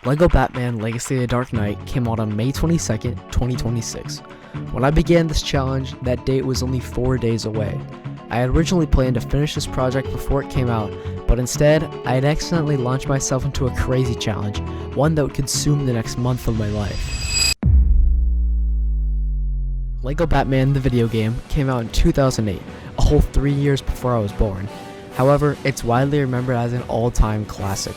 LEGO Batman Legacy of the Dark Knight came out on May 22nd, 2026. When I began this challenge, that date was only 4 days away. I had originally planned to finish this project before it came out, but instead, I had accidentally launched myself into a crazy challenge, one that would consume the next month of my life. LEGO Batman the video game came out in 2008, a whole 3 years before I was born. However, it's widely remembered as an all-time classic.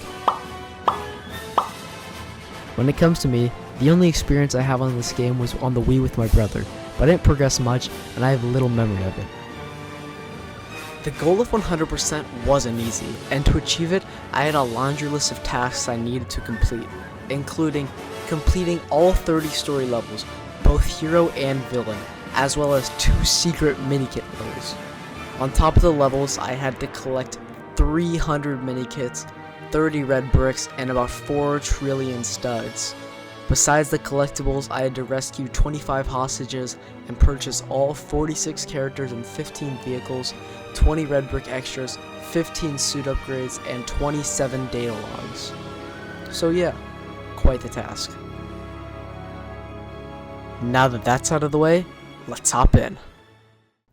When it comes to me, the only experience I have on this game was on the Wii with my brother, but I didn't progress much and I have little memory of it. The goal of 100% wasn't easy, and to achieve it, I had a laundry list of tasks I needed to complete, including completing all 30 story levels, both hero and villain, as well as 2 secret mini-kit levels. On top of the levels, I had to collect 300 mini-kits, 30 red bricks, and about 4 trillion studs. Besides the collectibles, I had to rescue 25 hostages and purchase all 46 characters and 15 vehicles, 20 red brick extras, 15 suit upgrades, and 27 data logs. So yeah, quite the task. Now that that's out of the way, let's hop in.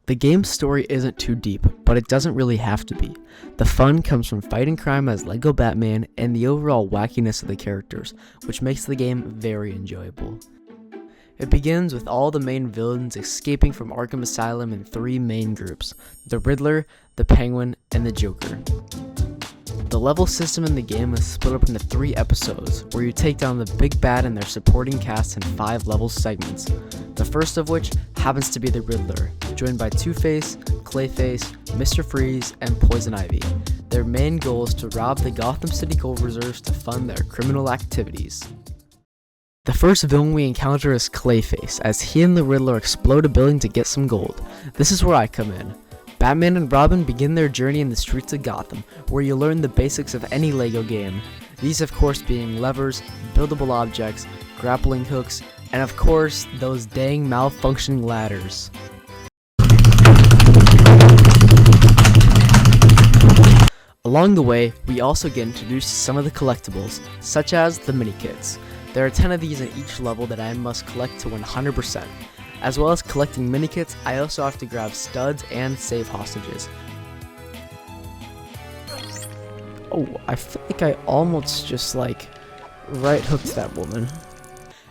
The game's story isn't too deep, but it doesn't really have to be. The fun comes from fighting crime as LEGO Batman and the overall wackiness of the characters, which makes the game very enjoyable. It begins with all the main villains escaping from Arkham Asylum in 3 main groups: the Riddler, the Penguin, and the Joker. The level system in the game is split up into 3 episodes, where you take down the big bad and their supporting cast in 5 level segments. The first of which happens to be the Riddler, joined by Two-Face, Clayface, Mr. Freeze, and Poison Ivy. Their main goal is to rob the Gotham City gold reserves to fund their criminal activities. The first villain we encounter is Clayface, as he and the Riddler explode a building to get some gold. This is where I come in. Batman and Robin begin their journey in the streets of Gotham, where you learn the basics of any LEGO game. These of course being levers, buildable objects, grappling hooks, and of course, those dang malfunctioning ladders. Along the way, we also get introduced to some of the collectibles, such as the mini-kits. There are 10 of these in each level that I must collect to 100%. As well as collecting mini-kits, I also have to grab studs and save hostages. Oh, I feel like I almost just right-hooked that woman.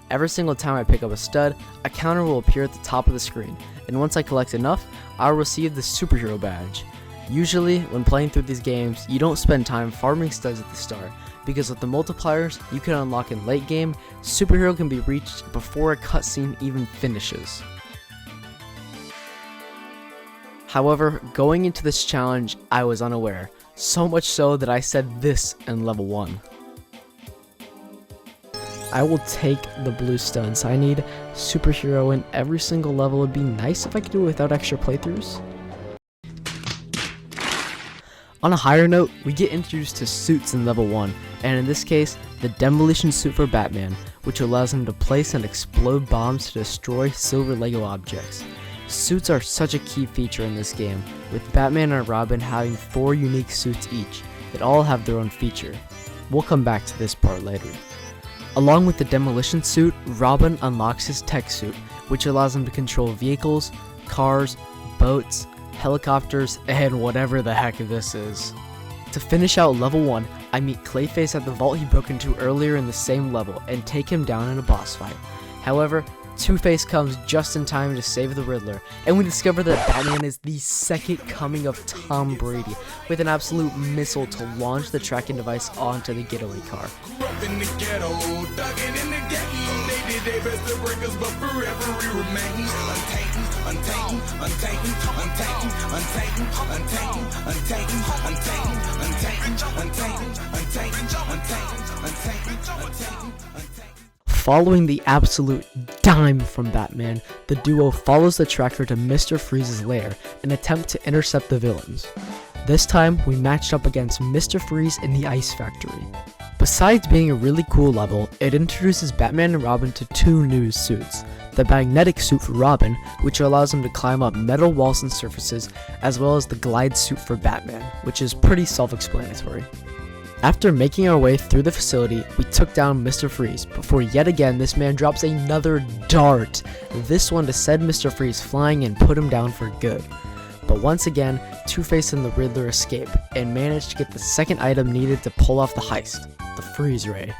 Every single time I pick up a stud, a counter will appear at the top of the screen, and once I collect enough, I'll receive the superhero badge. Usually, when playing through these games, you don't spend time farming studs at the start, because with the multipliers you can unlock in late game, superhero can be reached before a cutscene even finishes. However, going into this challenge, I was unaware, so much so that I said this in level 1. I will take the blue studs. I need superhero in every single level. It'd be nice if I could do it without extra playthroughs. On a higher note, we get introduced to suits in level 1, and in this case, the demolition suit for Batman, which allows him to place and explode bombs to destroy silver LEGO objects. Suits are such a key feature in this game, with Batman and Robin having 4 unique suits each, that all have their own feature. We'll come back to this part later. Along with the demolition suit, Robin unlocks his tech suit, which allows him to control vehicles, cars, boats, helicopters, and whatever the heck this is. To finish out level 1, I meet Clayface at the vault he broke into earlier in the same level and take him down in a boss fight. However, Two-Face comes just in time to save the Riddler, and we discover that Batman is the second coming of Tom Brady, with an absolute missile to launch the tracking device onto the getaway car. Following the absolute dime from Batman, the duo follows the tracker to Mr. Freeze's lair and attempt to intercept the villains. This time, we matched up against Mr. Freeze in the Ice Factory. Besides being a really cool level, it introduces Batman and Robin to 2 new suits. The magnetic suit for Robin, which allows him to climb up metal walls and surfaces, as well as the glide suit for Batman, which is pretty self-explanatory. After making our way through the facility, we took down Mr. Freeze before yet again this man drops another dart, this one to send Mr. Freeze flying and put him down for good. But once again, Two-Face and the Riddler escape and manage to get the second item needed to pull off the heist, the Freeze Ray.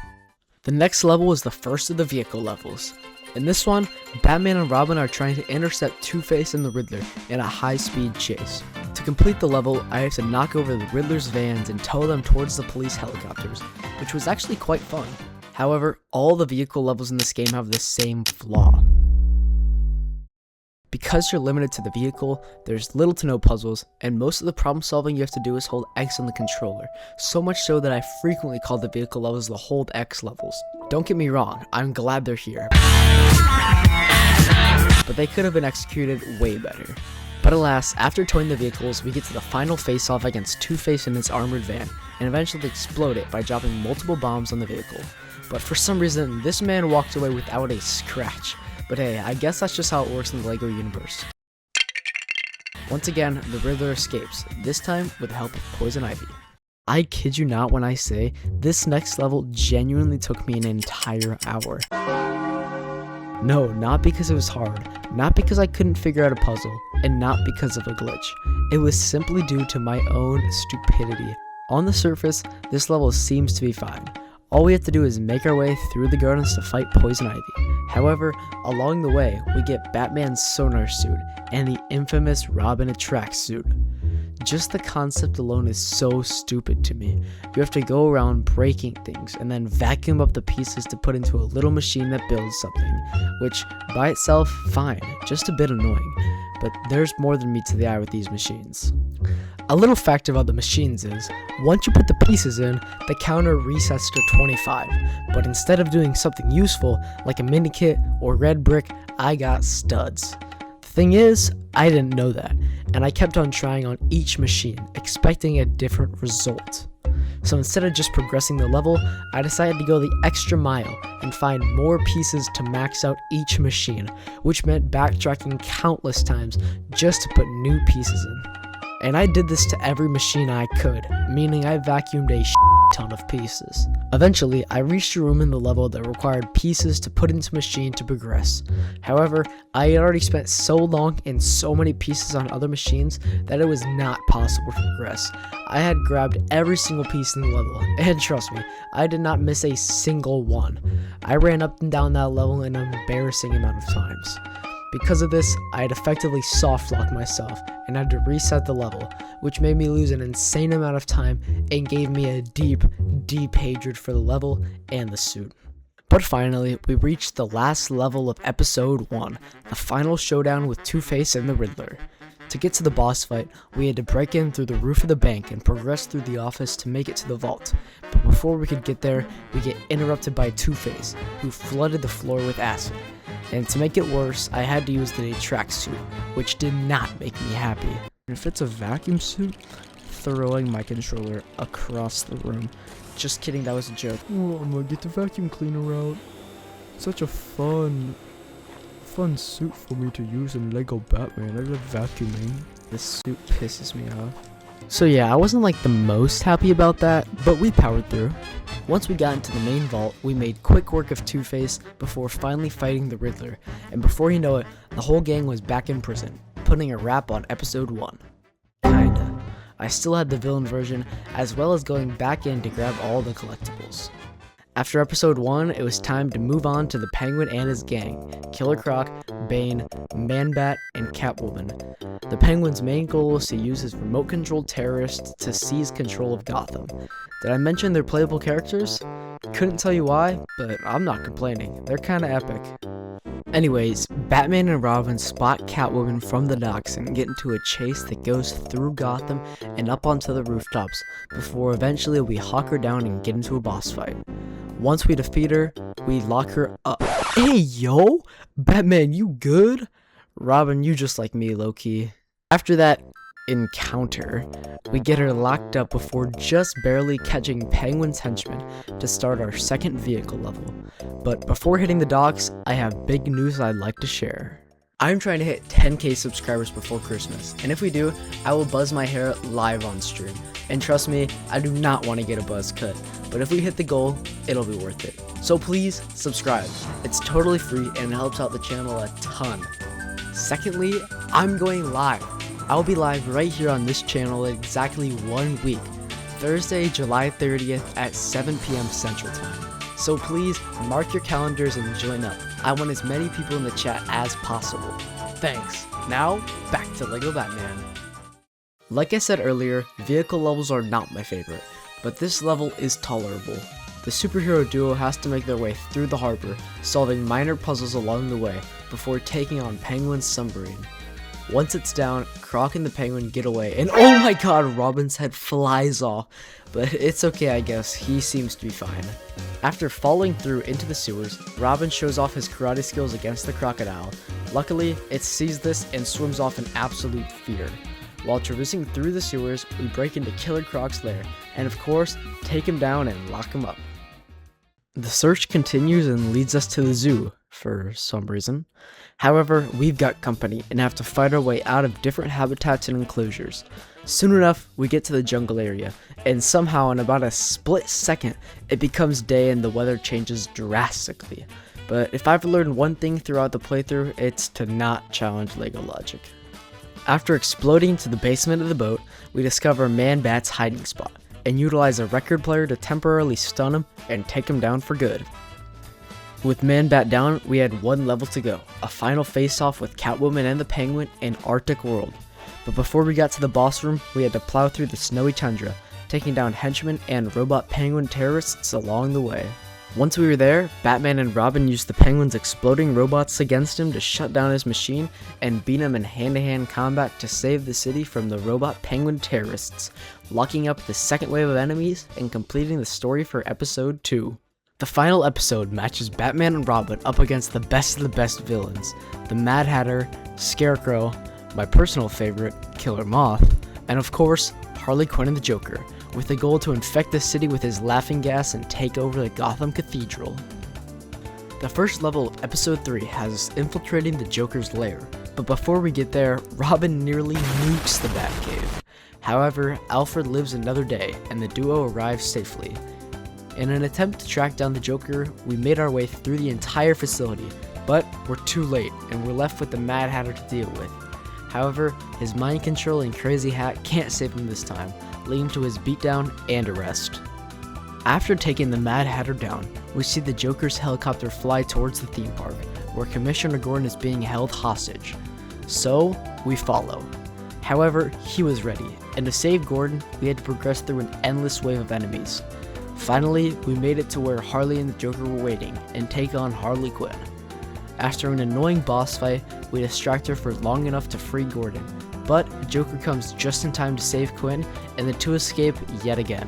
The next level is the first of the vehicle levels. In this one, Batman and Robin are trying to intercept Two-Face and the Riddler in a high-speed chase. To complete the level, I have to knock over the Riddler's vans and tow them towards the police helicopters, which was actually quite fun. However, all the vehicle levels in this game have the same flaw. Because you're limited to the vehicle, there's little to no puzzles, and most of the problem solving you have to do is hold X on the controller, so much so that I frequently call the vehicle levels the hold X levels. Don't get me wrong, I'm glad they're here, but they could have been executed way better. But alas, after towing the vehicles, we get to the final face-off against Two-Face in his armored van, and eventually explode it by dropping multiple bombs on the vehicle. But for some reason, this man walked away without a scratch. But hey, I guess that's just how it works in the LEGO universe. Once again, the Riddler escapes, this time with the help of Poison Ivy. I kid you not when I say, this next level genuinely took me an entire hour. No, not because it was hard, not because I couldn't figure out a puzzle, and not because of a glitch. It was simply due to my own stupidity. On the surface, this level seems to be fine. All we have to do is make our way through the gardens to fight Poison Ivy. However, along the way, we get Batman's sonar suit and the infamous Robin tracksuit. Just the concept alone is so stupid to me. You have to go around breaking things and then vacuum up the pieces to put into a little machine that builds something, which by itself, fine, just a bit annoying, but there's more than meets the eye with these machines. A little fact about the machines is, once you put the pieces in, the counter resets to 25, but instead of doing something useful, like a mini kit or red brick, I got studs. The thing is, I didn't know that, and I kept on trying on each machine, expecting a different result. So instead of just progressing the level, I decided to go the extra mile and find more pieces to max out each machine, which meant backtracking countless times just to put new pieces in. And I did this to every machine I could, meaning I vacuumed a ton of pieces. Eventually, I reached a room in the level that required pieces to put into machine to progress. However, I had already spent so long and so many pieces on other machines that it was not possible to progress. I had grabbed every single piece in the level, and trust me, I did not miss a single one. I ran up and down that level an embarrassing amount of times. Because of this, I had effectively soft-locked myself and had to reset the level, which made me lose an insane amount of time and gave me a deep, deep hatred for the level and the suit. But finally, we reached the last level of episode 1, the final showdown with Two-Face and the Riddler. To get to the boss fight, we had to break in through the roof of the bank and progress through the office to make it to the vault. But before we could get there, we get interrupted by Two-Face, who flooded the floor with acid. And to make it worse, I had to use the tracksuit, which did not make me happy. If it's a vacuum suit, throwing my controller across the room. Just kidding, that was a joke. Oh, I'm gonna get the vacuum cleaner out. Such a fun suit for me to use in LEGO Batman. I love vacuuming. This suit pisses me off. So yeah, I wasn't like the most happy about that, but we powered through. Once we got into the main vault, we made quick work of Two-Face before finally fighting the Riddler, and before you know it, the whole gang was back in prison, putting a wrap on episode 1. Kinda. I still had the villain version, as well as going back in to grab all the collectibles. After episode 1, it was time to move on to the Penguin and his gang, Killer Croc, Bane, Man-Bat, and Catwoman. The Penguin's main goal was to use his remote-controlled terrorists to seize control of Gotham. Did I mention they're playable characters? Couldn't tell you why, but I'm not complaining. They're kinda epic. Anyways, Batman and Robin spot Catwoman from the docks and get into a chase that goes through Gotham and up onto the rooftops, before eventually we hawk her down and get into a boss fight. Once we defeat her, we lock her up. Hey yo! Batman, you good? Robin, you just like me, low-key. After that encounter, we get her locked up before just barely catching Penguin's henchmen to start our second vehicle level. But before hitting the docks, I have big news I'd like to share. I'm trying to hit 10k subscribers before Christmas, and if we do, I will buzz my hair live on stream. And trust me, I do not want to get a buzz cut, but if we hit the goal, it'll be worth it. So please, subscribe. It's totally free and it helps out the channel a ton. Secondly, I'm going live. I'll be live right here on this channel in exactly 1 week, Thursday, July 30th at 7 p.m. Central Time. So please, mark your calendars and join up. I want as many people in the chat as possible. Thanks. Now, back to LEGO Batman. Like I said earlier, vehicle levels are not my favorite, but this level is tolerable. The superhero duo has to make their way through the harbor, solving minor puzzles along the way before taking on Penguin's submarine. Once it's down, Croc and the Penguin get away, and oh my god, Robin's head flies off, but it's okay I guess, he seems to be fine. After falling through into the sewers, Robin shows off his karate skills against the crocodile. Luckily, it sees this and swims off in absolute fear. While traversing through the sewers, we break into Killer Croc's lair, and of course, take him down and lock him up. The search continues and leads us to the zoo, for some reason. However, we've got company and have to fight our way out of different habitats and enclosures. Soon enough, we get to the jungle area, and somehow in about a split second, it becomes day and the weather changes drastically. But if I've learned one thing throughout the playthrough, it's to not challenge LEGO logic. After exploding to the basement of the boat, we discover Man-Bat's hiding spot, and utilize a record player to temporarily stun him and take him down for good. With Man-Bat down, we had one level to go, a final face-off with Catwoman and the Penguin in Arctic World. But before we got to the boss room, we had to plow through the snowy tundra, taking down henchmen and robot penguin terrorists along the way. Once we were there, Batman and Robin used the Penguin's exploding robots against him to shut down his machine and beat him in hand-to-hand combat to save the city from the robot penguin terrorists, locking up the second wave of enemies and completing the story for episode 2. The final episode matches Batman and Robin up against the best of the best villains, the Mad Hatter, Scarecrow, my personal favorite, Killer Moth, and of course, Harley Quinn and the Joker, with the goal to infect the city with his laughing gas and take over the Gotham Cathedral. The first level of episode 3 has us infiltrating the Joker's lair, but before we get there, Robin nearly nukes the Batcave. However, Alfred lives another day, and the duo arrives safely. In an attempt to track down the Joker, we made our way through the entire facility, but we're too late, and we're left with the Mad Hatter to deal with. However, his mind control and crazy hat can't save him this time, leading to his beatdown and arrest. After taking the Mad Hatter down, we see the Joker's helicopter fly towards the theme park, where Commissioner Gordon is being held hostage. So, we follow. However, he was ready, and to save Gordon, we had to progress through an endless wave of enemies. Finally, we made it to where Harley and the Joker were waiting, and take on Harley Quinn. After an annoying boss fight, we distract her for long enough to free Gordon, but Joker comes just in time to save Quinn, and the two escape yet again.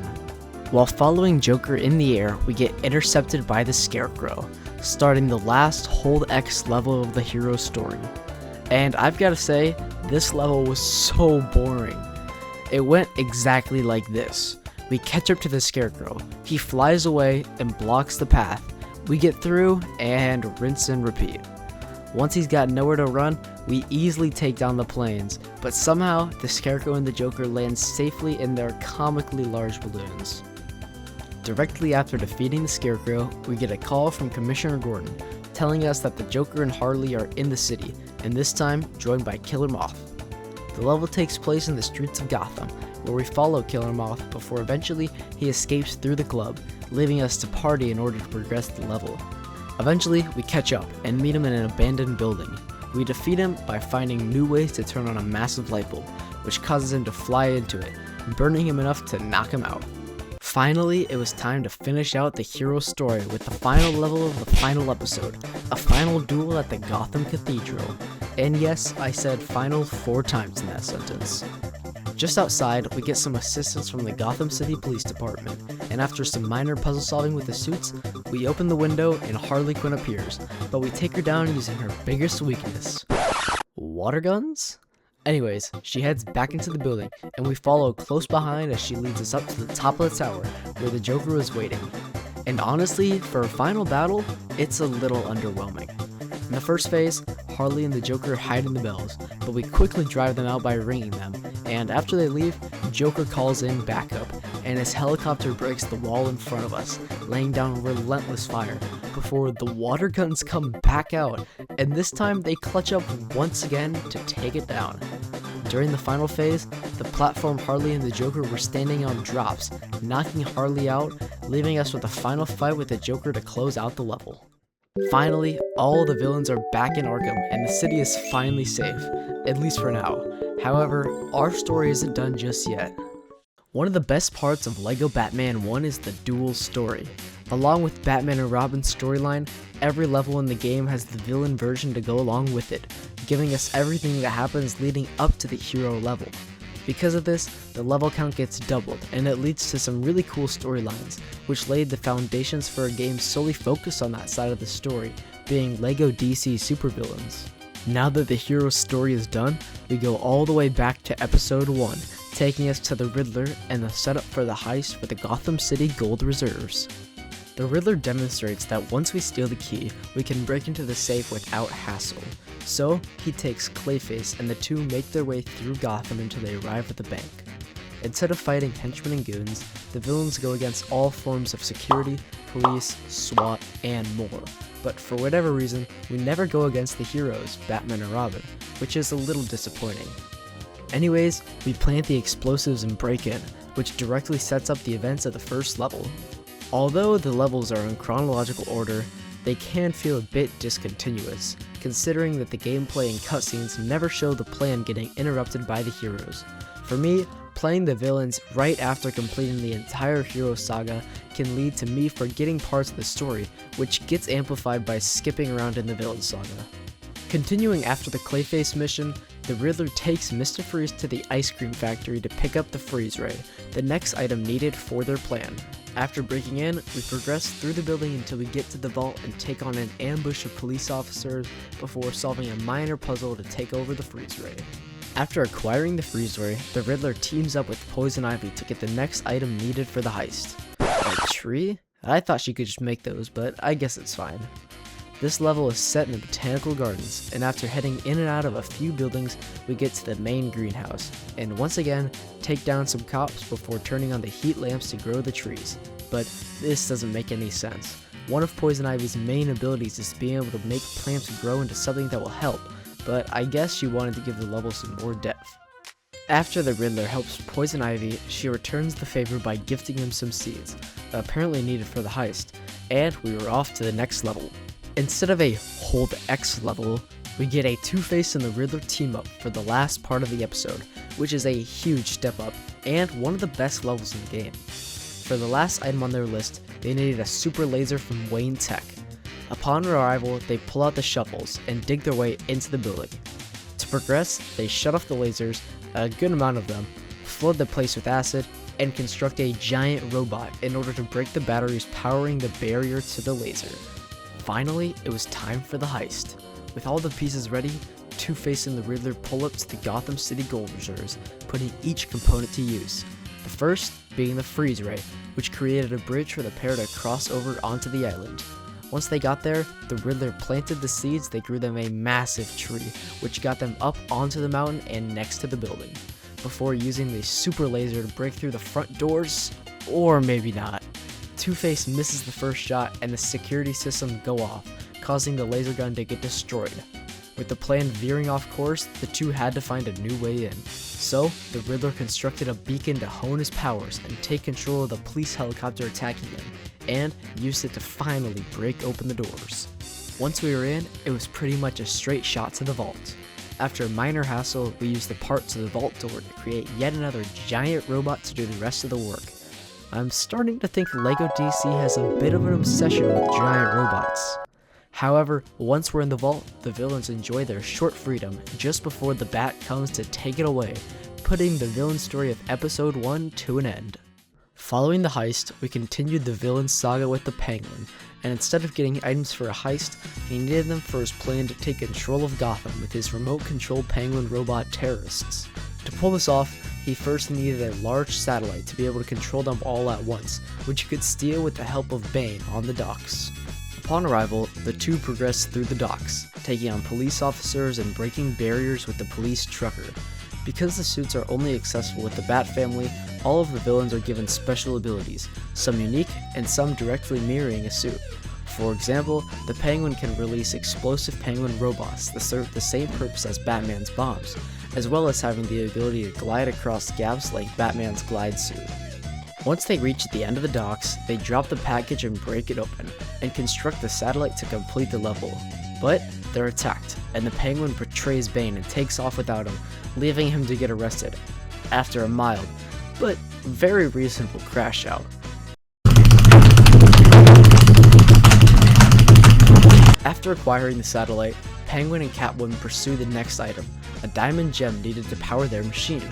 While following Joker in the air, we get intercepted by the Scarecrow, starting the last Hold X level of the hero's story. And I've gotta say, this level was so boring. It went exactly like this. We catch up to the Scarecrow, he flies away and blocks the path. We get through and rinse and repeat. Once he's got nowhere to run, we easily take down the planes, but somehow the Scarecrow and the Joker land safely in their comically large balloons. Directly after defeating the Scarecrow, we get a call from Commissioner Gordon, telling us that the Joker and Harley are in the city, and this time joined by Killer Moth. The level takes place in the streets of Gotham, where we follow Killer Moth before eventually he escapes through the club, leaving us to party in order to progress the level. Eventually, we catch up and meet him in an abandoned building. We defeat him by finding new ways to turn on a massive light bulb, which causes him to fly into it, burning him enough to knock him out. Finally, it was time to finish out the hero's story with the final level of the final episode, a final duel at the Gotham Cathedral. And yes, I said final 4 times in that sentence. Just outside, we get some assistance from the Gotham City Police Department, and after some minor puzzle solving with the suits, we open the window and Harley Quinn appears, but we take her down using her biggest weakness. Water guns? Anyways, she heads back into the building, and we follow close behind as she leads us up to the top of the tower, where the Joker was waiting. And honestly, for a final battle, it's a little underwhelming. In the first phase, Harley and the Joker hiding the bells, but we quickly drive them out by ringing them, and after they leave, Joker calls in backup, and his helicopter breaks the wall in front of us, laying down relentless fire, before the water guns come back out, and this time they clutch up once again to take it down. During the final phase, the platform Harley and the Joker were standing on drops, knocking Harley out, leaving us with a final fight with the Joker to close out the level. Finally, all the villains are back in Arkham, and the city is finally safe, at least for now. However, our story isn't done just yet. One of the best parts of LEGO Batman 1 is the dual story. Along with Batman and Robin's storyline, every level in the game has the villain version to go along with it, giving us everything that happens leading up to the hero level. Because of this, the level count gets doubled, and it leads to some really cool storylines, which laid the foundations for a game solely focused on that side of the story, being LEGO DC Supervillains. Now that the hero's story is done, we go all the way back to episode 1, taking us to the Riddler and the setup for the heist for the Gotham City Gold Reserves. The Riddler demonstrates that once we steal the key, we can break into the safe without hassle. So, he takes Clayface and the two make their way through Gotham until they arrive at the bank. Instead of fighting henchmen and goons, the villains go against all forms of security, police, SWAT, and more. But for whatever reason, we never go against the heroes, Batman and Robin, which is a little disappointing. Anyways, we plant the explosives and break in, which directly sets up the events of the first level. Although the levels are in chronological order, they can feel a bit discontinuous, considering that the gameplay and cutscenes never show the plan getting interrupted by the heroes. For me, playing the villains right after completing the entire hero saga can lead to me forgetting parts of the story, which gets amplified by skipping around in the villain saga. Continuing after the Clayface mission, the Riddler takes Mr. Freeze to the ice cream factory to pick up the Freeze Ray, the next item needed for their plan. After breaking in, we progress through the building until we get to the vault and take on an ambush of police officers before solving a minor puzzle to take over the Freeze Ray. After acquiring the Freeze Ray, the Riddler teams up with Poison Ivy to get the next item needed for the heist. A tree? I thought she could just make those, but I guess it's fine. This level is set in the Botanical Gardens, and after heading in and out of a few buildings, we get to the main greenhouse, and once again, take down some cops before turning on the heat lamps to grow the trees. But this doesn't make any sense. One of Poison Ivy's main abilities is being able to make plants grow into something that will help, but I guess she wanted to give the level some more depth. After the Riddler helps Poison Ivy, she returns the favor by gifting him some seeds, apparently needed for the heist, and we were off to the next level. Instead of a Hold X level, we get a Two-Face and the Riddler team up for the last part of the episode, which is a huge step up, and one of the best levels in the game. For the last item on their list, they needed a super laser from Wayne Tech. Upon arrival, they pull out the shovels and dig their way into the building. To progress, they shut off the lasers, a good amount of them, flood the place with acid, and construct a giant robot in order to break the batteries powering the barrier to the laser. Finally, it was time for the heist. With all the pieces ready, Two-Face and the Riddler pull up to the Gotham City Gold Reserves, putting each component to use. The first being the Freeze Ray, which created a bridge for the pair to cross over onto the island. Once they got there, the Riddler planted the seeds that grew them a massive tree, which got them up onto the mountain and next to the building, before using the super laser to break through the front doors, or maybe not. Two-Face misses the first shot and the security systems go off, causing the laser gun to get destroyed. With the plan veering off course, the two had to find a new way in. So, the Riddler constructed a beacon to hone his powers and take control of the police helicopter attacking them, and used it to finally break open the doors. Once we were in, it was pretty much a straight shot to the vault. After a minor hassle, we used the parts of the vault door to create yet another giant robot to do the rest of the work. I'm starting to think LEGO DC has a bit of an obsession with giant robots. However, once we're in the vault, the villains enjoy their short freedom just before the Bat comes to take it away, putting the villain story of episode 1 to an end. Following the heist, we continued the villain saga with the Penguin, and instead of getting items for a heist, he needed them for his plan to take control of Gotham with his remote-controlled penguin robot terrorists. To pull this off, he first needed a large satellite to be able to control them all at once, which he could steal with the help of Bane on the docks. Upon arrival, the two progressed through the docks, taking on police officers and breaking barriers with the police trucker. Because the suits are only accessible with the Bat family, all of the villains are given special abilities, some unique and some directly mirroring a suit. For example, the Penguin can release explosive penguin robots that serve the same purpose as Batman's bombs, as well as having the ability to glide across gaps like Batman's glide suit. Once they reach the end of the docks, they drop the package and break it open, and construct the satellite to complete the level. But they're attacked, and the Penguin betrays Bane and takes off without him, leaving him to get arrested, after a mild, but very reasonable crash out. After acquiring the satellite, Penguin and Catwoman pursue the next item, a diamond gem needed to power their machine.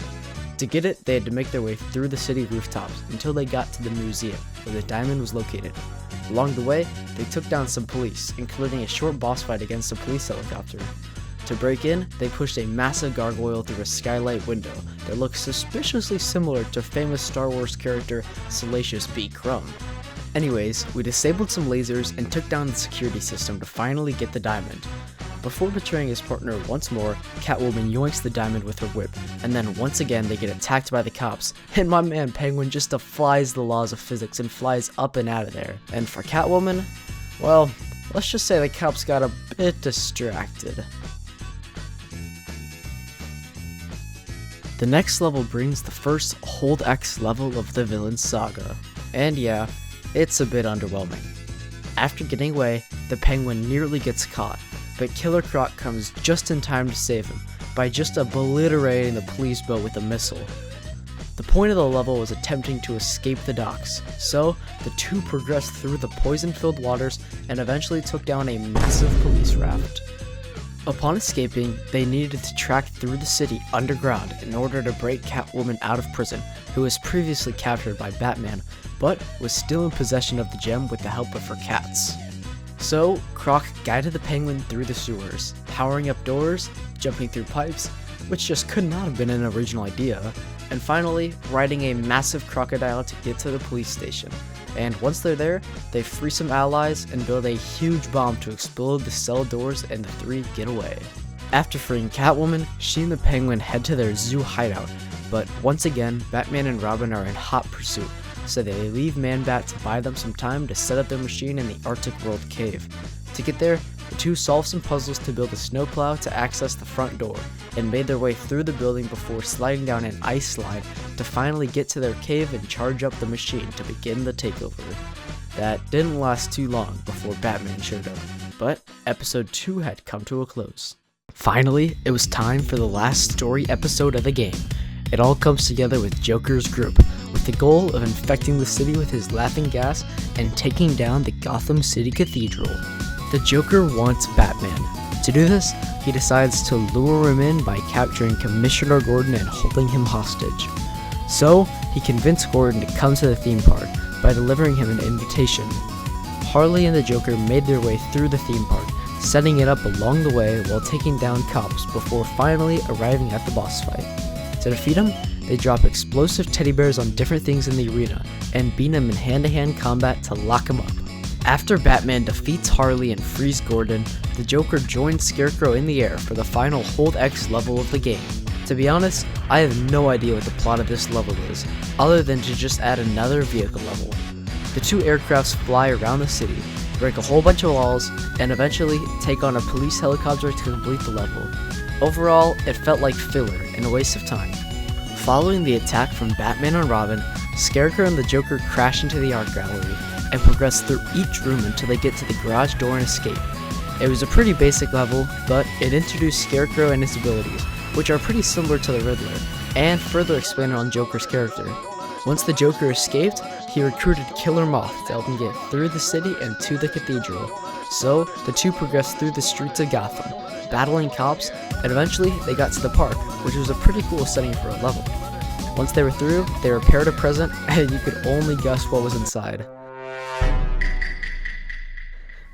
To get it, they had to make their way through the city rooftops until they got to the museum, where the diamond was located. Along the way, they took down some police, including a short boss fight against a police helicopter. To break in, they pushed a massive gargoyle through a skylight window that looks suspiciously similar to famous Star Wars character Salacious B. Crumb. Anyways, we disabled some lasers and took down the security system to finally get the diamond. Before betraying his partner once more, Catwoman yoinks the diamond with her whip, and then once again they get attacked by the cops, and my man Penguin just defies the laws of physics and flies up and out of there. And for Catwoman, well, let's just say the cops got a bit distracted. The next level brings the first Hold X level of the villain's saga, and yeah, it's a bit underwhelming. After getting away, the Penguin nearly gets caught, but Killer Croc comes just in time to save him by just obliterating the police boat with a missile. The point of the level was attempting to escape the docks, so the two progressed through the poison-filled waters and eventually took down a massive police raft. Upon escaping, they needed to track through the city underground in order to break Catwoman out of prison, who was previously captured by Batman, but was still in possession of the gem with the help of her cats. So, Croc guided the Penguin through the sewers, powering up doors, jumping through pipes, which just could not have been an original idea, and finally, riding a massive crocodile to get to the police station. And once they're there, they free some allies and build a huge bomb to explode the cell doors, and the three get away. After freeing Catwoman, she and the Penguin head to their zoo hideout, but once again, Batman and Robin are in hot pursuit, so they leave Man-Bat to buy them some time to set up their machine in the Arctic World cave. To get there, the two solve some puzzles to build a snowplow to access the front door, and made their way through the building before sliding down an ice slide to finally get to their cave and charge up the machine to begin the takeover. That didn't last too long before Batman showed up, but episode 2 had come to a close. Finally, it was time for the last story episode of the game. It all comes together with Joker's group, with the goal of infecting the city with his laughing gas and taking down the Gotham City Cathedral. The Joker wants Batman. To do this, he decides to lure him in by capturing Commissioner Gordon and holding him hostage. So, he convinced Gordon to come to the theme park by delivering him an invitation. Harley and the Joker made their way through the theme park, setting it up along the way while taking down cops before finally arriving at the boss fight. To defeat him, they drop explosive teddy bears on different things in the arena and beat him in hand-to-hand combat to lock him up. After Batman defeats Harley and frees Gordon, the Joker joins Scarecrow in the air for the final Hold X level of the game. To be honest, I have no idea what the plot of this level is, other than to just add another vehicle level. The two aircrafts fly around the city, break a whole bunch of walls, and eventually take on a police helicopter to complete the level. Overall, it felt like filler and a waste of time. Following the attack from Batman and Robin, Scarecrow and the Joker crash into the art gallery and progress through each room until they get to the garage door and escape. It was a pretty basic level, but it introduced Scarecrow and his abilities, which are pretty similar to the Riddler, and further expanded on Joker's character. Once the Joker escaped, he recruited Killer Moth to help him get through the city and to the cathedral. So, the two progressed through the streets of Gotham, battling cops, and eventually they got to the park, which was a pretty cool setting for a level. Once they were through, they repaired a present, and you could only guess what was inside.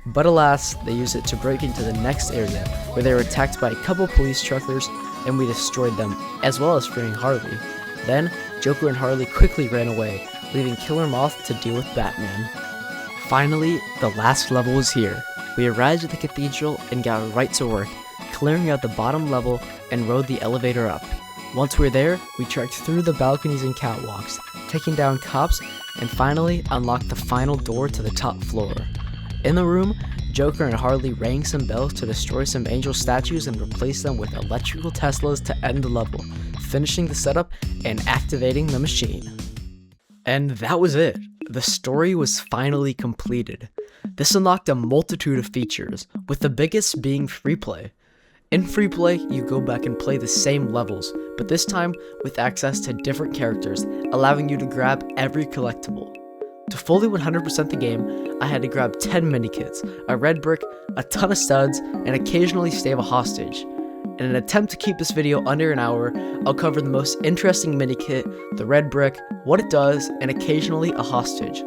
But alas, they used it to break into the next area, where they were attacked by a couple police truckers, and we destroyed them, as well as freeing Harley. Then, Joker and Harley quickly ran away, leaving Killer Moth to deal with Batman. Finally, the last level was here. We arrived at the cathedral and got right to work, clearing out the bottom level and rode the elevator up. Once we're there, we trekked through the balconies and catwalks, taking down cops, and finally unlocked the final door to the top floor. In the room, Joker and Harley rang some bells to destroy some angel statues and replace them with electrical Teslas to end the level, finishing the setup and activating the machine. And that was it. The story was finally completed. This unlocked a multitude of features, with the biggest being free play. In free play, you go back and play the same levels, but this time with access to different characters, allowing you to grab every collectible. To fully 100% the game, I had to grab 10 mini-kits, a red brick, a ton of studs, and occasionally save a hostage. In an attempt to keep this video under an hour, I'll cover the most interesting mini-kit, the red brick, what it does, and occasionally a hostage.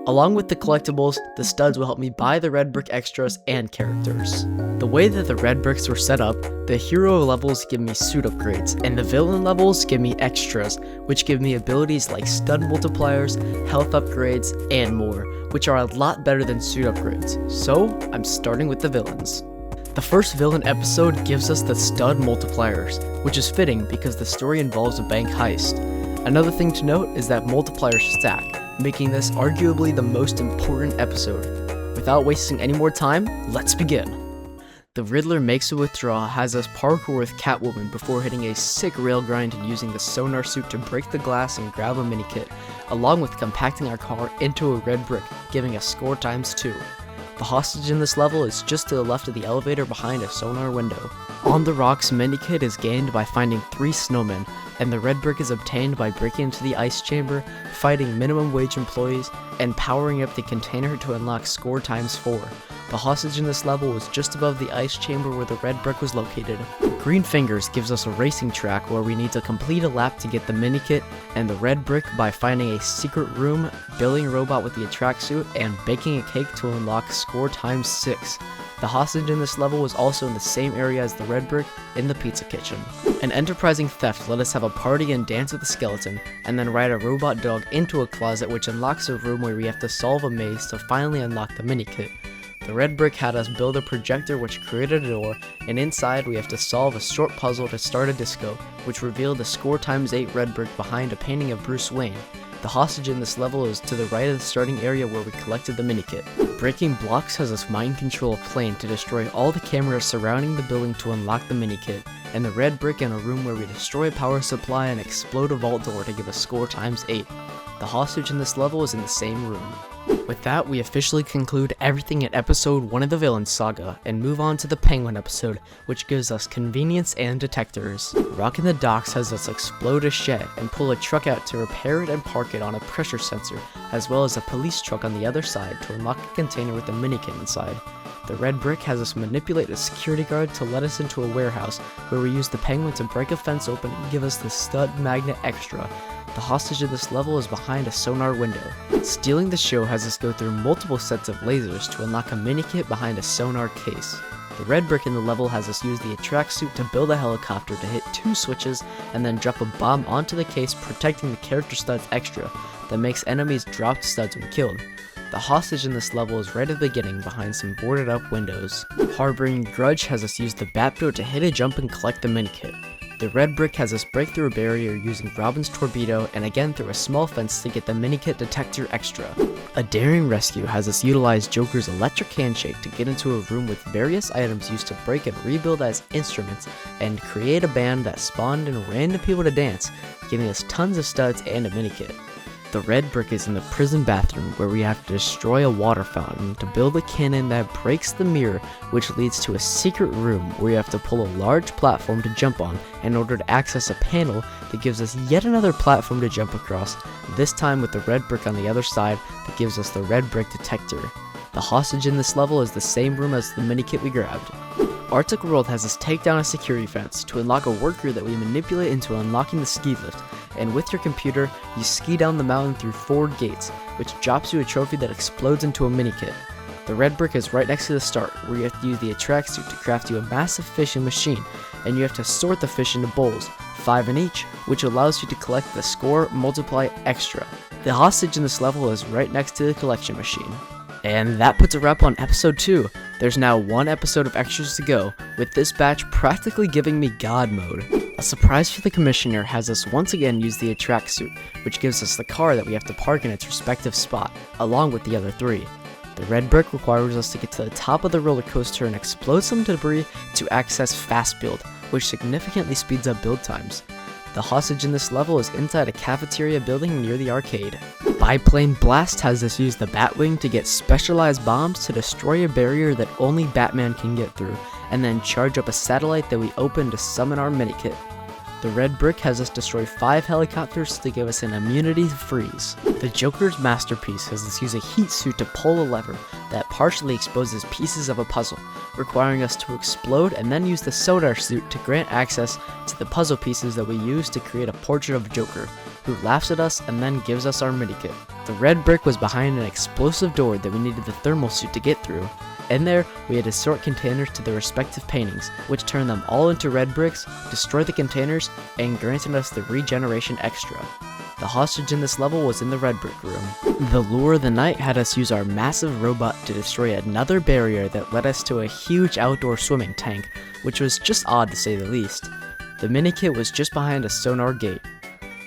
Along with the collectibles, the studs will help me buy the red brick extras and characters. The way that the red bricks were set up, the hero levels give me suit upgrades, and the villain levels give me extras, which give me abilities like stud multipliers, health upgrades, and more, which are a lot better than suit upgrades. So, I'm starting with the villains. The first villain episode gives us the stud multipliers, which is fitting because the story involves a bank heist. Another thing to note is that multipliers stack, making this arguably the most important episode. Without wasting any more time, let's begin. The Riddler makes a withdrawal, has us parkour with Catwoman before hitting a sick rail grind and using the sonar suit to break the glass and grab a mini kit, along with compacting our car into a red brick, giving us score ×2. The hostage in this level is just to the left of the elevator behind a sonar window. On the Rocks mini kit is gained by finding 3 snowmen, and the red brick is obtained by breaking into the ice chamber, fighting minimum wage employees, and powering up the container to unlock score ×4. The hostage in this level was just above the ice chamber where the red brick was located. Green Fingers gives us a racing track where we need to complete a lap to get the mini kit and the red brick by finding a secret room, building a robot with the attract suit, and baking a cake to unlock score ×6. The hostage in this level was also in the same area as the red brick, in the pizza kitchen. An enterprising theft let us have a party and dance with the skeleton, and then ride a robot dog into a closet which unlocks a room where we have to solve a maze to finally unlock the mini kit. The red brick had us build a projector which created a door, and inside we have to solve a short puzzle to start a disco, which revealed the score ×8 red brick behind a painting of Bruce Wayne. The hostage in this level is to the right of the starting area where we collected the mini kit. Breaking Blocks has us mind control a plane to destroy all the cameras surrounding the building to unlock the mini kit, and the red brick in a room where we destroy a power supply and explode a vault door to give us score ×8. The hostage in this level is in the same room. With that, we officially conclude everything in episode 1 of the Villain Saga, and move on to the Penguin episode, which gives us convenience and detectors. Rockin' the Docks has us explode a shed and pull a truck out to repair it and park it on a pressure sensor, as well as a police truck on the other side to unlock a container with a minikit inside. The red brick has us manipulate a security guard to let us into a warehouse, where we use the Penguin to break a fence open and give us the stud magnet extra. The hostage in this level is behind a sonar window. Stealing the Show has us go through multiple sets of lasers to unlock a mini kit behind a sonar case. The red brick in the level has us use the attract suit to build a helicopter to hit 2 switches and then drop a bomb onto the case, protecting the character studs extra that makes enemies drop studs when killed. The hostage in this level is right at the beginning behind some boarded up windows. Harboring Grudge has us use the Batboat to hit a jump and collect the mini kit. The red brick has us break through a barrier using Robin's torpedo and again through a small fence to get the minikit detector extra. A daring rescue has us utilize Joker's electric handshake to get into a room with various items used to break and rebuild as instruments and create a band that spawned in random people to dance, giving us tons of studs and a minikit. The red brick is in the prison bathroom where we have to destroy a water fountain to build a cannon that breaks the mirror, which leads to a secret room where you have to pull a large platform to jump on in order to access a panel that gives us yet another platform to jump across, this time with the red brick on the other side that gives us the red brick detector. The hostage in this level is the same room as the minikit we grabbed. Arctic World has us take down a security fence to unlock a worker that we manipulate into unlocking the ski lift, and with your computer, you ski down the mountain through 4 gates, which drops you a trophy that explodes into a minikit. The red brick is right next to the start, where you have to use the attract suit to craft you a massive fishing machine, and you have to sort the fish into bowls, 5 in each, which allows you to collect the score multiply extra. The hostage in this level is right next to the collection machine. And that puts a wrap on episode 2. There's now one episode of extras to go, with this batch practically giving me God mode. A surprise for the commissioner has us once again use the attract suit, which gives us the car that we have to park in its respective spot, along with the other 3. The red brick requires us to get to the top of the roller coaster and explode some debris to access fast build, which significantly speeds up build times. The hostage in this level is inside a cafeteria building near the arcade. Biplane Blast has us use the Batwing to get specialized bombs to destroy a barrier that only Batman can get through, and then charge up a satellite that we open to summon our minikit. The red brick has us destroy 5 helicopters to give us an immunity to freeze. The Joker's masterpiece has us use a heat suit to pull a lever that partially exposes pieces of a puzzle, requiring us to explode and then use the sonar suit to grant access to the puzzle pieces that we use to create a portrait of Joker, who laughs at us and then gives us our minikit. The red brick was behind an explosive door that we needed the thermal suit to get through. In there, we had to sort containers to their respective paintings, which turned them all into red bricks, destroyed the containers, and granted us the regeneration extra. The hostage in this level was in the red brick room. The Lure of the Night had us use our massive robot to destroy another barrier that led us to a huge outdoor swimming tank, which was just odd to say the least. The minikit was just behind a sonar gate.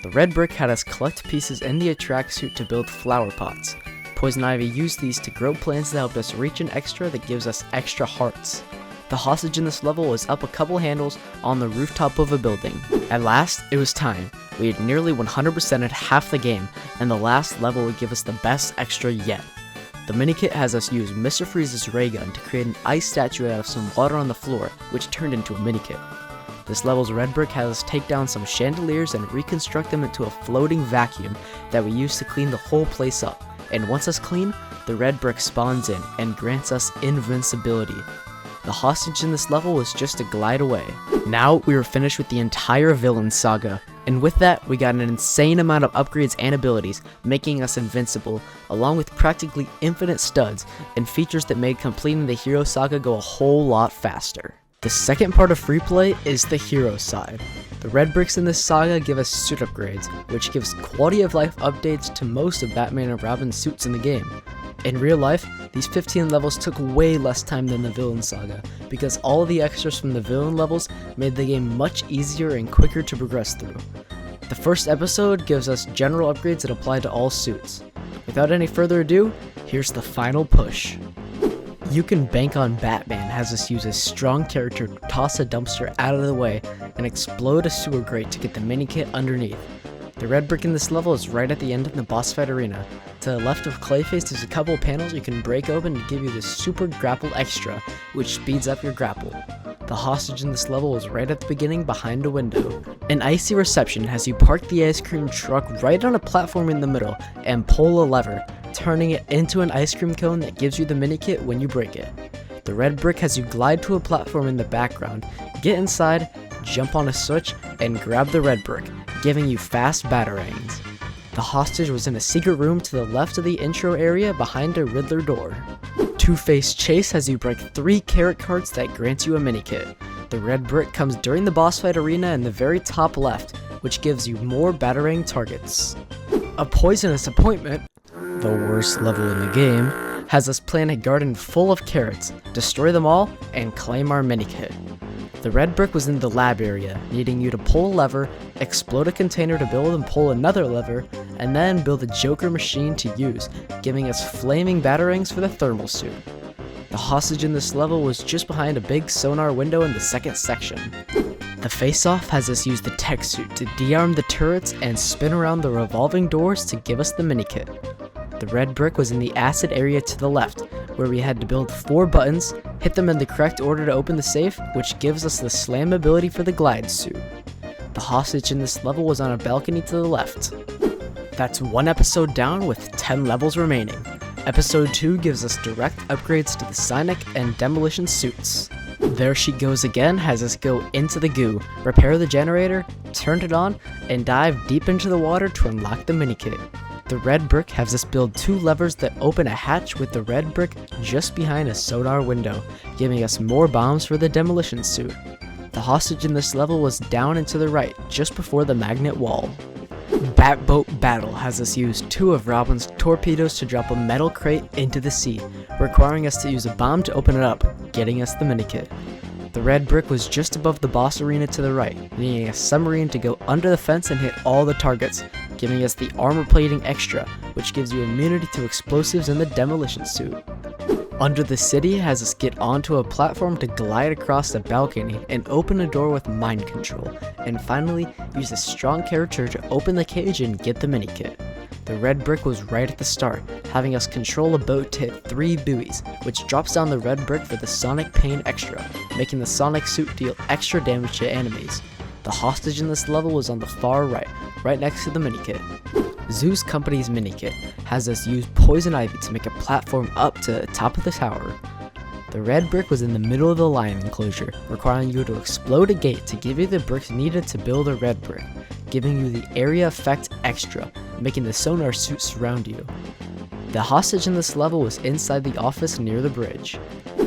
The red brick had us collect pieces in the attract suit to build flower pots. Poison Ivy used these to grow plants that helped us reach an extra that gives us extra hearts. The hostage in this level was up a couple handles on the rooftop of a building. At last, it was time. We had nearly 100%ed half the game, and the last level would give us the best extra yet. The minikit has us use Mr. Freeze's ray gun to create an ice statue out of some water on the floor, which turned into a minikit. This level's red brick has us take down some chandeliers and reconstruct them into a floating vacuum that we use to clean the whole place up. And once it's clean, the red brick spawns in and grants us invincibility. The hostage in this level was just a glide away. Now we were finished with the entire villain saga, and with that we got an insane amount of upgrades and abilities, making us invincible, along with practically infinite studs and features that made completing the hero saga go a whole lot faster. The second part of free play is the hero side. The red bricks in this saga give us suit upgrades, which gives quality of life updates to most of Batman and Robin's suits in the game. In real life, these 15 levels took way less time than the villain saga, because all of the extras from the villain levels made the game much easier and quicker to progress through. The first episode gives us general upgrades that apply to all suits. Without any further ado, here's the final push. You Can Bank on Batman has us use a strong character to toss a dumpster out of the way and explode a sewer grate to get the minikit underneath. The red brick in this level is right at the end of the boss fight arena. To the left of Clayface there's a couple panels you can break open to give you this super grapple extra, which speeds up your grapple. The hostage in this level is right at the beginning behind a window. An icy reception has you park the ice cream truck right on a platform in the middle and pull a lever, turning it into an ice cream cone that gives you the minikit when you break it. The red brick has you glide to a platform in the background, get inside, jump on a switch, and grab the red brick, giving you fast batarangs. The hostage was in a secret room to the left of the intro area behind a Riddler door. Two-Face Chase has you break 3 carrot cards that grants you a minikit. The red brick comes during the boss fight arena in the very top left, which gives you more batarang targets. A Poisonous Appointment, the worst level in the game, has us plant a garden full of carrots, destroy them all, and claim our minikit. The red brick was in the lab area, needing you to pull a lever, explode a container to build and pull another lever, and then build a Joker machine to use, giving us flaming batarangs for the thermal suit. The hostage in this level was just behind a big sonar window in the second section. The face-off has us use the tech suit to de-arm the turrets and spin around the revolving doors to give us the minikit. The red brick was in the acid area to the left, where we had to build 4 buttons, hit them in the correct order to open the safe, which gives us the slam ability for the glide suit. The hostage in this level was on a balcony to the left. That's 1 episode down with 10 levels remaining. Episode 2 gives us direct upgrades to the Sonic and Demolition suits. There She Goes Again has us go into the goo, repair the generator, turn it on, and dive deep into the water to unlock the minikit. The red brick has us build 2 levers that open a hatch with the red brick just behind a sonar window, giving us more bombs for the demolition suit. The hostage in this level was down and to the right, just before the magnet wall. Batboat Battle has us use 2 of Robin's torpedoes to drop a metal crate into the sea, requiring us to use a bomb to open it up, getting us the minikit. The red brick was just above the boss arena to the right, needing a submarine to go under the fence and hit all the targets, giving us the armor plating extra, which gives you immunity to explosives in the demolition suit. Under the city has us get onto a platform to glide across the balcony and open a door with mind control, and finally use a strong character to open the cage and get the minikit. The red brick was right at the start, having us control a boat to hit 3 buoys, which drops down the red brick for the Sonic Pain extra, making the Sonic suit deal extra damage to enemies. The hostage in this level was on the far right next to the minikit. Zeus Company's minikit has us use poison ivy to make a platform up to the top of the tower. The red brick was in the middle of the lion enclosure, requiring you to explode a gate to give you the bricks needed to build a red brick, giving you the area effect extra, making the sonar suit surround you. The hostage in this level was inside the office near the bridge.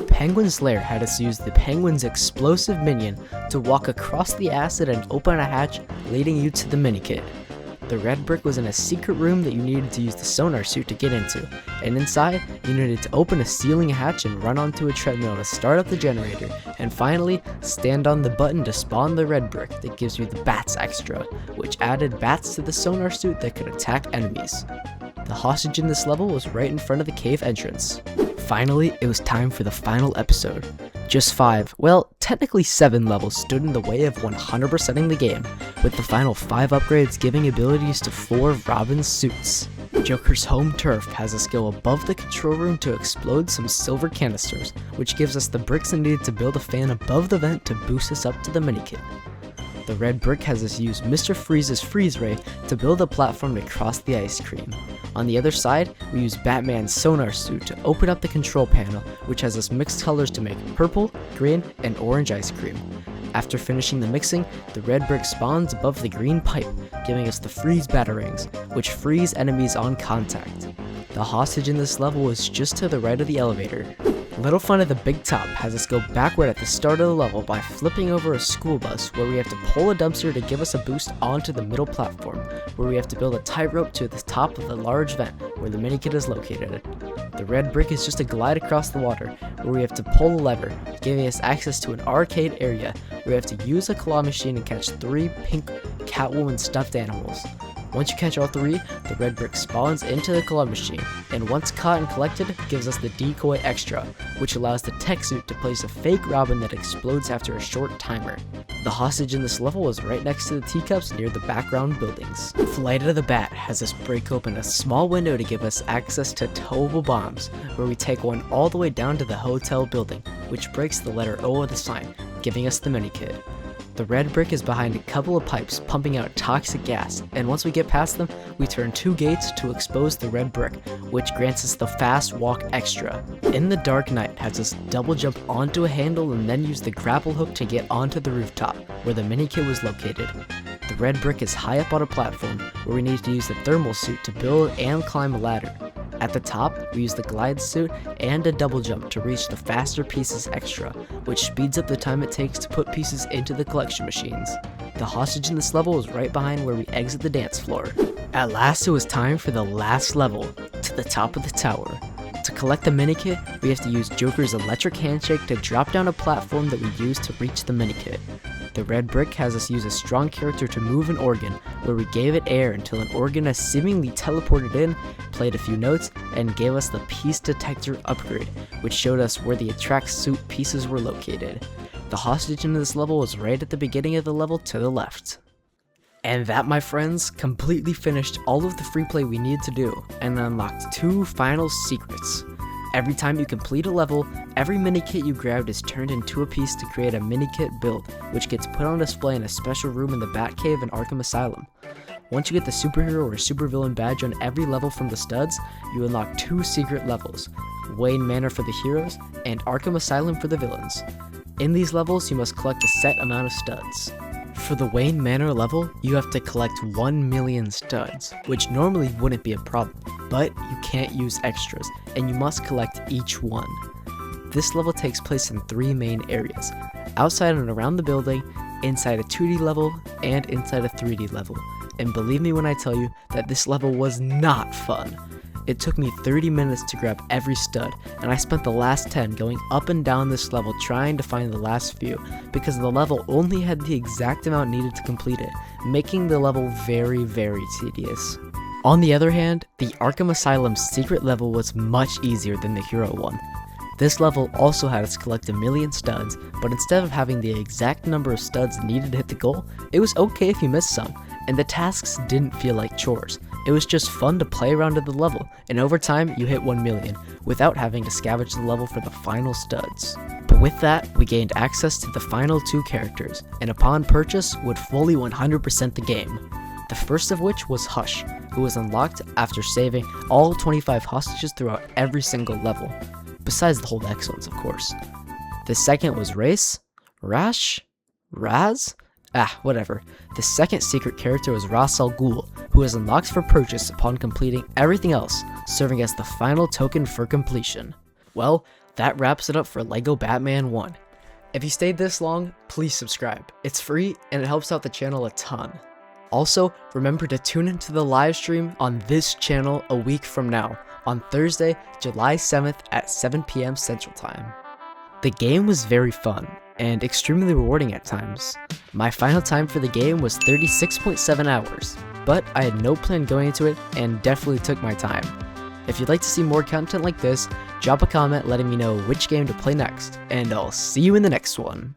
Penguin's Lair had us use the Penguin's explosive minion to walk across the acid and open a hatch, leading you to the minikit. The red brick was in a secret room that you needed to use the sonar suit to get into, and inside, you needed to open a ceiling hatch and run onto a treadmill to start up the generator, and finally, stand on the button to spawn the red brick that gives you the bats extra, which added bats to the sonar suit that could attack enemies. The hostage in this level was right in front of the cave entrance. Finally, it was time for the final episode. Just 5, well, technically 7 levels stood in the way of 100%ing the game, with the final 5 upgrades giving abilities to 4 of Robin's suits. Joker's home turf has us go above the control room to explode some silver canisters, which gives us the bricks needed to build a fan above the vent to boost us up to the minikit. The red brick has us use Mr. Freeze's freeze ray to build a platform to cross the ice cream. On the other side, we use Batman's sonar suit to open up the control panel, which has us mixed colors to make purple, green, and orange ice cream. After finishing the mixing, the red brick spawns above the green pipe, giving us the freeze batarangs, which freeze enemies on contact. The hostage in this level is just to the right of the elevator. Little Fun at the Big Top has us go backward at the start of the level by flipping over a school bus where we have to pull a dumpster to give us a boost onto the middle platform, where we have to build a tightrope to the top of the large vent where the minikit is located. The red brick is just a glide across the water where we have to pull a lever, giving us access to an arcade area where we have to use a claw machine and catch 3 pink Catwoman stuffed animals. Once you catch all 3, the red brick spawns into the claw machine, and once caught and collected, gives us the decoy extra, which allows the tech suit to place a fake Robin that explodes after a short timer. The hostage in this level was right next to the teacups near the background buildings. Flight of the Bat has us break open a small window to give us access to towable bombs, where we take one all the way down to the hotel building, which breaks the letter O of the sign, giving us the minikit. The red brick is behind a couple of pipes pumping out toxic gas, and once we get past them, we turn 2 gates to expose the red brick, which grants us the fast walk extra. In the Dark Knight has us double jump onto a handle and then use the grapple hook to get onto the rooftop, where the minikit was located. The red brick is high up on a platform, where we need to use the thermal suit to build and climb a ladder. At the top, we use the glide suit and a double jump to reach the faster pieces extra, which speeds up the time it takes to put pieces into the collection machines. The hostage in this level is right behind where we exit the dance floor. At last, it was time for the last level, to the top of the tower. To collect the minikit, we have to use Joker's electric handshake to drop down a platform that we use to reach the minikit. The red brick has us use a strong character to move an organ, where we gave it air until an organist seemingly teleported in, played a few notes, and gave us the piece detector upgrade, which showed us where the attract suit pieces were located. The hostage in this level was right at the beginning of the level to the left. And that, my friends, completely finished all of the free play we needed to do, and unlocked 2 final secrets. Every time you complete a level, every minikit you grabbed is turned into a piece to create a minikit build, which gets put on display in a special room in the Batcave in Arkham Asylum. Once you get the superhero or supervillain badge on every level from the studs, you unlock 2 secret levels, Wayne Manor for the heroes, and Arkham Asylum for the villains. In these levels, you must collect a set amount of studs. For the Wayne Manor level, you have to collect 1 million studs, which normally wouldn't be a problem, but you can't use extras, and you must collect each one. This level takes place in 3 main areas: outside and around the building, inside a 2D level, and inside a 3D level. and believe me when I tell you that this level was not fun. It took me 30 minutes to grab every stud, and I spent the last 10 going up and down this level trying to find the last few, because the level only had the exact amount needed to complete it, making the level very, very tedious. On the other hand, the Arkham Asylum's secret level was much easier than the hero one. This level also had us collect 1,000,000 studs, but instead of having the exact number of studs needed to hit the goal, it was okay if you missed some, and the tasks didn't feel like chores. It was just fun to play around in the level, and over time you hit 1,000,000 without having to scavenge the level for the final studs. But with that, we gained access to the final 2 characters, and upon purchase would fully 100% the game. The first of which was Hush, who was unlocked after saving all 25 hostages throughout every single level, besides the Hold X ones of course. The second was Race? Rash? Raz? Whatever. The second secret character was Ra's al Ghul, who was unlocked for purchase upon completing everything else, serving as the final token for completion. Well, that wraps it up for LEGO Batman 1. If you stayed this long, please subscribe. It's free and it helps out the channel a ton. Also, remember to tune into the live stream on this channel a week from now, on Thursday, July 7th at 7 PM Central Time. The game was very fun, and extremely rewarding at times. My final time for the game was 36.7 hours, but I had no plan going into it and definitely took my time. If you'd like to see more content like this, drop a comment letting me know which game to play next, and I'll see you in the next one.